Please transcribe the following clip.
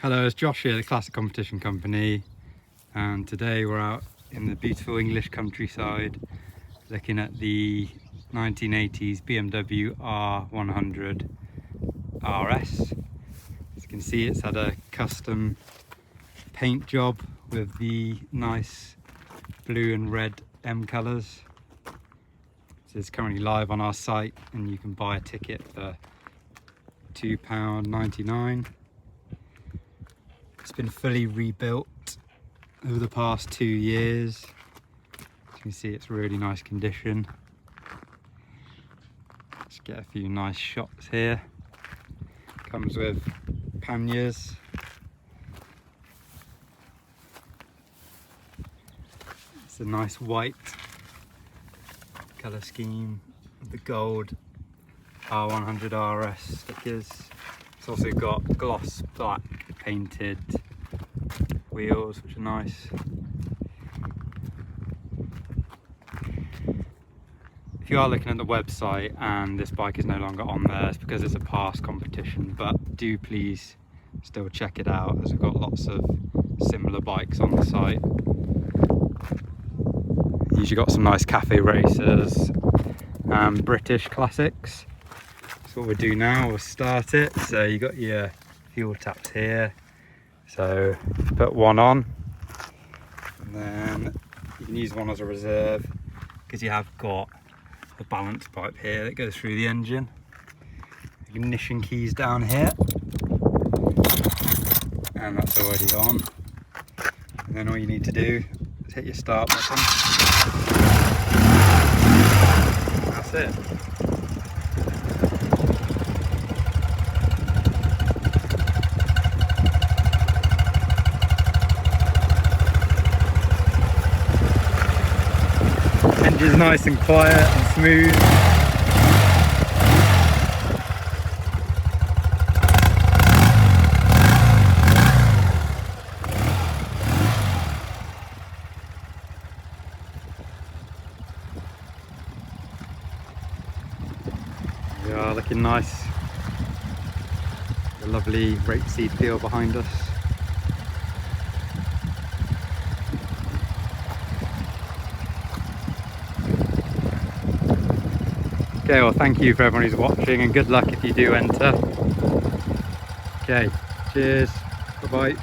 Hello, it's Josh here, the Classic Competition Company, and today we're out in the beautiful English countryside looking at the 1980s BMW R100RS. As you can see, it's had a custom paint job with the nice blue and red M colours. So it's currently live on our site and you can buy a ticket for £2.99. It's been fully rebuilt over the past 2 years. As you can see, it's really nice condition. Let's get a few nice shots here. Comes with panniers. It's a nice white colour scheme with the gold R100RS stickers. It's also got gloss black painted wheels, which are nice. If you are looking at the website and this bike is no longer on there, it's because it's a past competition, but do please still check it out as we've got lots of similar bikes on the site. Usually got some nice cafe racers and British classics. So what we'll do now, we'll start it. So you got your fuel taps here, so put one on and then you can use one as a reserve because you have got a balance pipe here that goes through the engine. Ignition keys down here and that's already on, and then all you need to do is hit your start button. That's it. Engine's nice and quiet and smooth. We are looking nice. The lovely rapeseed field behind us. Okay, well thank you for everyone who's watching and good luck if you do enter. Okay, cheers, bye bye.